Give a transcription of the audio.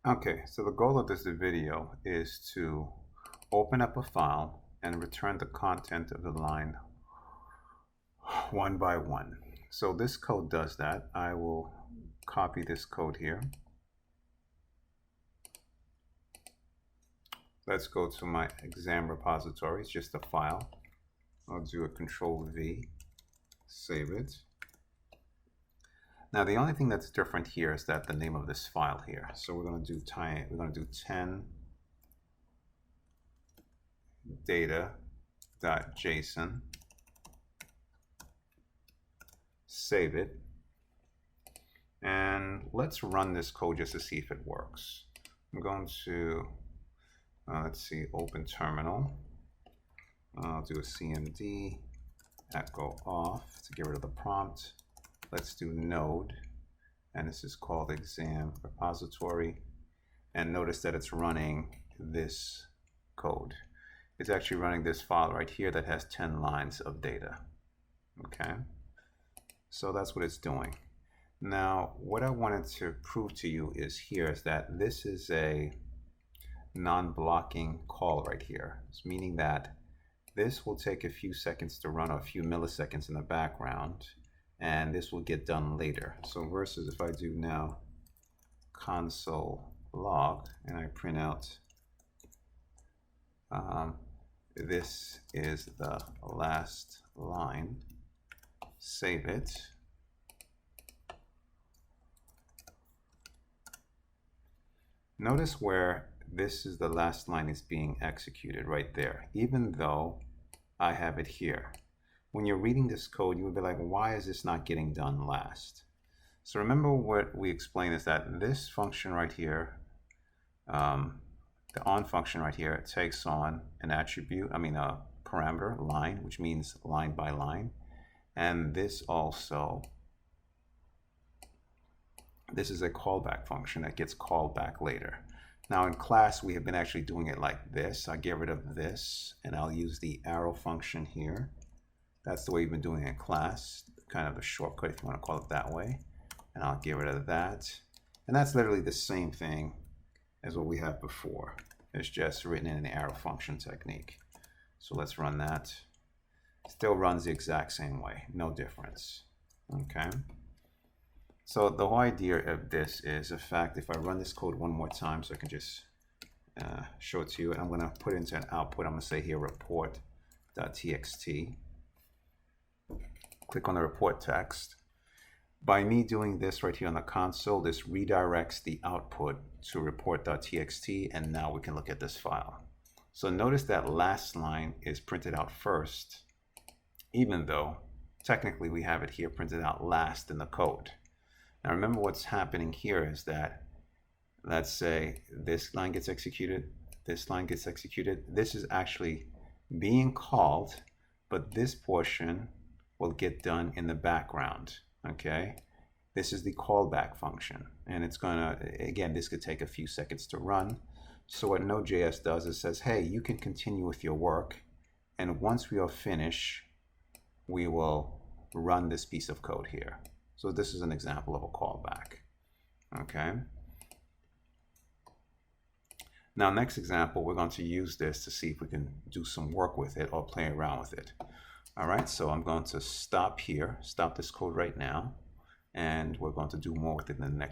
Okay, so the goal of this video is to open up a file and return the content of the line one by one. So this code does that. I will copy this code here. Let's go to my exam repository. It's just a file. I'll do a Control-V, save it. Now the only thing that's different here is that the name of this file here. So we're going to do 10 data.json. Save it. And let's run this code just to see if it works. I'm going to let's see, open terminal. I'll do a cmd echo off to get rid of the prompt. Let's do node, and this is called exam repository. And notice that it's running this code. It's actually running this file right here that has 10 lines of data. Okay, so that's what it's doing. Now, what I wanted to prove to you is that this is a non-blocking call right here. It's meaning that this will take a few seconds to run, or a few milliseconds in the background, and this will get done later. So versus if I do now console log and I print out this is the last line, save it. Notice where this is the last line is being executed right there, even though I have it here. When you're reading this code, you would be like, why is this not getting done last? So remember what we explained is that this function right here, the on function right here, takes on an attribute, a parameter, line, which means line by line. And this also, this is a callback function that gets called back later. Now in class, we have been actually doing it like this. I'll get rid of this and I'll use the arrow function here. That's the way we've been doing it in class, kind of a shortcut if you want to call it that way. And I'll get rid of that. And that's literally the same thing as what we have before. It's just written in an arrow function technique. So let's run that. Still runs the exact same way, no difference. Okay. So the whole idea of this is, in fact, if I run this code one more time, so I can just show it to you, and I'm going to put it into an output. I'm going to say here report.txt. Click on the report text. By me doing this right here on the console, this redirects the output to report.txt, and now we can look at this file. So notice that last line is printed out first, even though technically we have it here printed out last in the code. Now remember what's happening here is that, let's say this line gets executed, this line gets executed. This is actually being called, but this portion will get done in the background, okay? This is the callback function, and it's gonna, again, this could take a few seconds to run. So what node.js does is says, hey, you can continue with your work, and once we are finished, we will run this piece of code here. So this is an example of a callback, okay? Now, next example, we're going to use this to see if we can do some work with it or play around with it. All right, so I'm going to stop here, stop this code right now, and we're going to do more with it in the next